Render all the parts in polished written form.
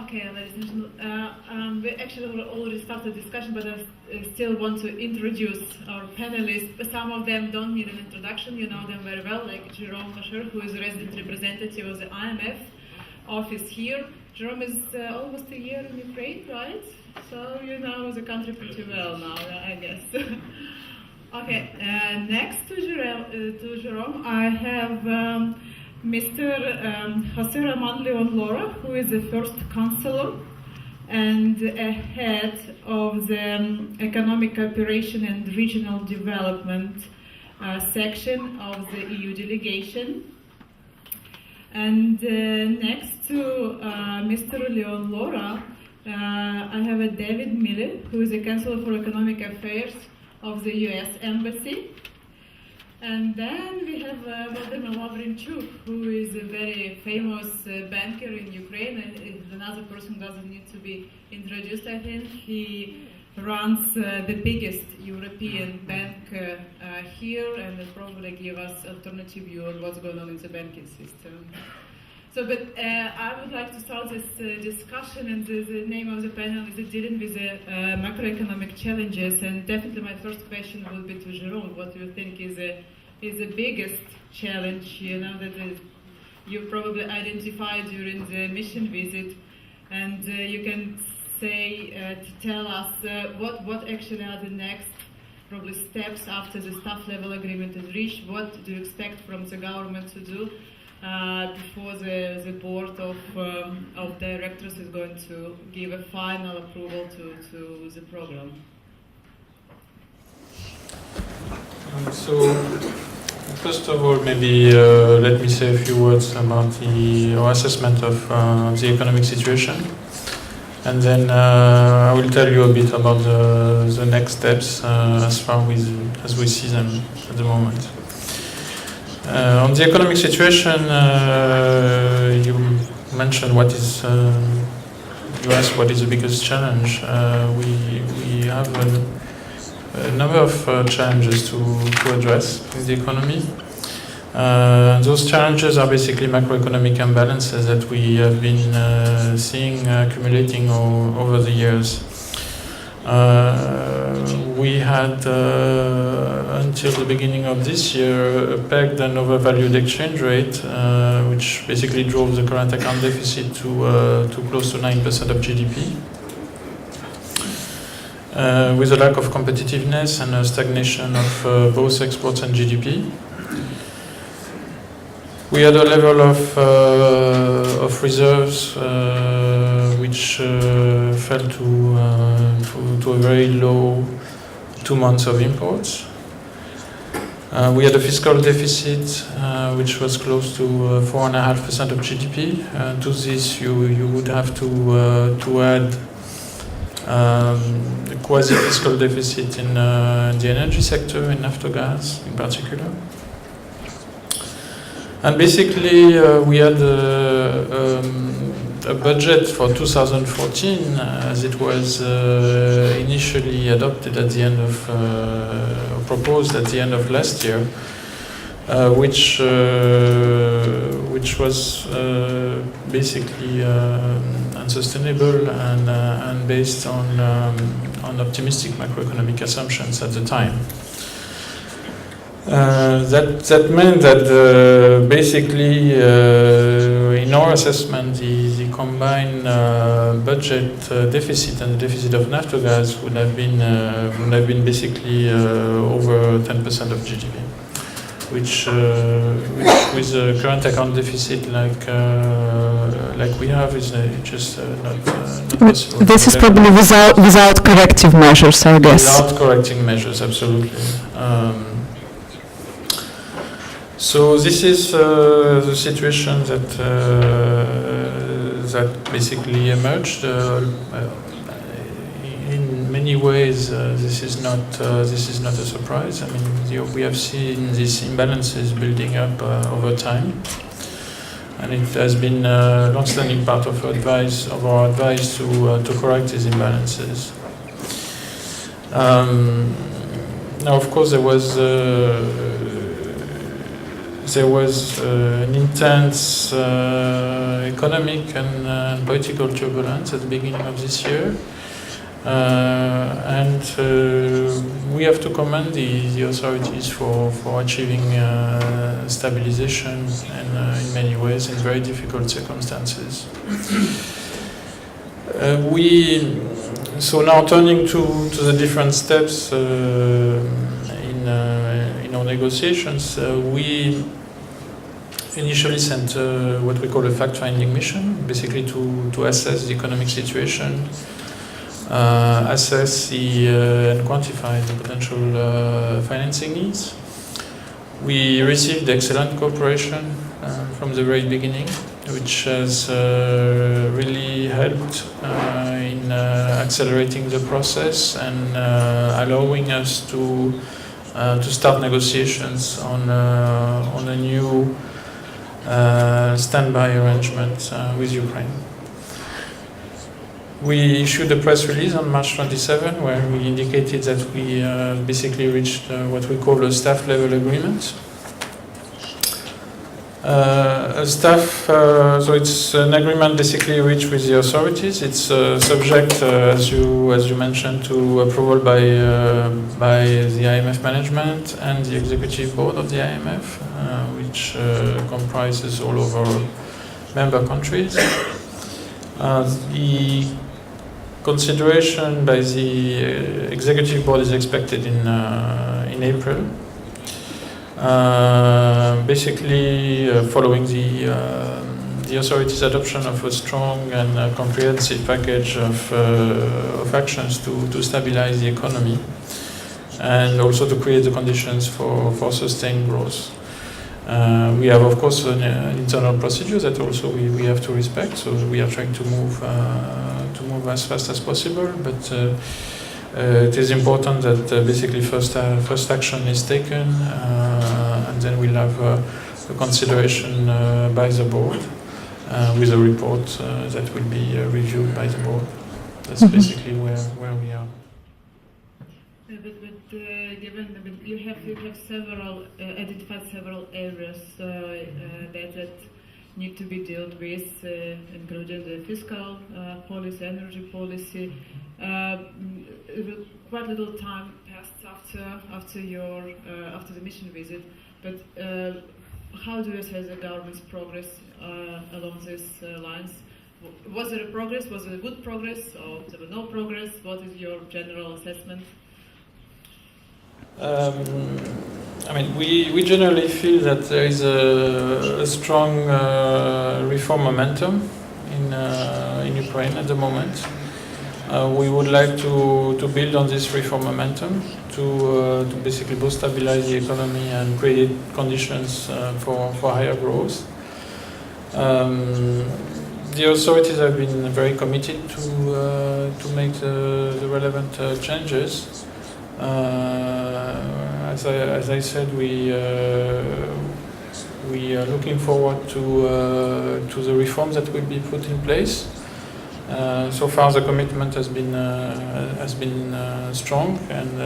Okay, ladies and gentlemen, we actually already started the discussion, but I still want to introduce our panelists. Some of them don't need an introduction, you know them very well, like Jerome Vacher, who is a resident representative of the IMF office here. Jerome is almost a year in Ukraine, right? So you know the country pretty well now, I guess. Okay, next to Jerome, I have Mr. Jose Ramon Leon Lora, who is the first counselor and head of the Economic Cooperation and Regional Development section of the EU delegation. And next to Mr. Leon Lora, I have a David Mille, who is the Counselor for Economic Affairs of the US Embassy. And then we have Vladimir Lavrenchuk, who is a very famous banker in Ukraine, and another person who doesn't need to be introduced, I think. He runs the biggest European bank here, and will probably give us alternative view on what's going on in the banking system. So, but I would like to start this discussion, and the name of the panel is dealing with the macroeconomic challenges, and definitely my first question will be to Jerome. What do you think is the biggest challenge, you know, that you probably identified during the mission visit, and you can say, tell us what actually are the next probably steps after the staff level agreement is reached. What do you expect from the government to do before the board of directors is going to give a final approval to the program? So, first of all, maybe let me say a few words about our assessment of the economic situation, and then I will tell you a bit about the next steps as far as we see them at the moment. On the economic situation, you mentioned what is, you asked what is the biggest challenge. We have a number of challenges to address in the economy. Those challenges are basically macroeconomic imbalances that we have been seeing accumulating over the years. We had, until the beginning of this year, pegged an overvalued exchange rate, which basically drove the current account deficit to close to 9% of GDP. With a lack of competitiveness and a stagnation of both exports and GDP. We had a level of reserves which fell to a very low 2 months of imports. We had a fiscal deficit which was close to 4.5% of GDP. To this, you would have to add the quasi-fiscal deficit in the energy sector, in Naftogaz in particular. And basically, we had a budget for 2014 as it was initially adopted at the end of, proposed at the end of last year, which was basically unsustainable and based on optimistic macroeconomic assumptions at the time. That meant that basically, in our assessment, the combined budget deficit and the deficit of Naftogaz would have been basically over 10% of GDP, which with the current account deficit like we have is just not possible. This is probably without corrective measures, I guess. Without correcting measures, absolutely. So this is the situation that basically emerged. In many ways, this is not a surprise. I mean, we have seen these imbalances building up over time, and it has been a long-standing part of our advice to correct these imbalances. Now, of course, there was there was an intense economic and political turbulence at the beginning of this year. And we have to commend the authorities for achieving stabilization and in many ways in very difficult circumstances. So now turning to the different steps in our negotiations, we initially sent what we call a fact-finding mission, basically to assess the economic situation, assess and quantify the potential financing needs. We received excellent cooperation from the very beginning, which has really helped in accelerating the process and allowing us to start negotiations on a new standby arrangement with Ukraine. We issued a press release on March 27 where we indicated that we basically reached what we call a staff level agreement. So it's an agreement basically reached with the authorities. It's subject, as you mentioned, to approval by the IMF management and the executive board of the IMF, which comprises all of our member countries. The consideration by the executive board is expected in April. Basically, following the authorities' adoption of a strong and comprehensive package of actions to stabilize the economy and also to create the conditions for sustained growth. We have, of course, an internal procedure that also we have to respect. So we are trying to move as fast as possible, but it is important that basically first action is taken, and then we'll have a consideration by the board with a report that will be reviewed by the board. That's basically where we are. Given you have identified several areas that need to be dealt with, including the fiscal policy, energy policy. Quite little time passed after the mission visit, but how do you assess the government's progress along these lines? Was there a progress? Was it a good progress, or there was no progress? What is your general assessment? I mean, we generally feel that there is a strong reform momentum in Ukraine at the moment. We would like to build on this reform momentum to basically both stabilize the economy and create conditions for higher growth. The authorities have been very committed to make the relevant changes. As I said, we are looking forward to the reforms that will be put in place. So far, the commitment has been strong, and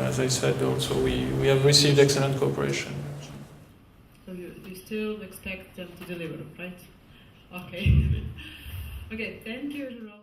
as I said, also we have received excellent cooperation. So you still expect them to deliver, right? Okay. Okay. Thank you, Jerome.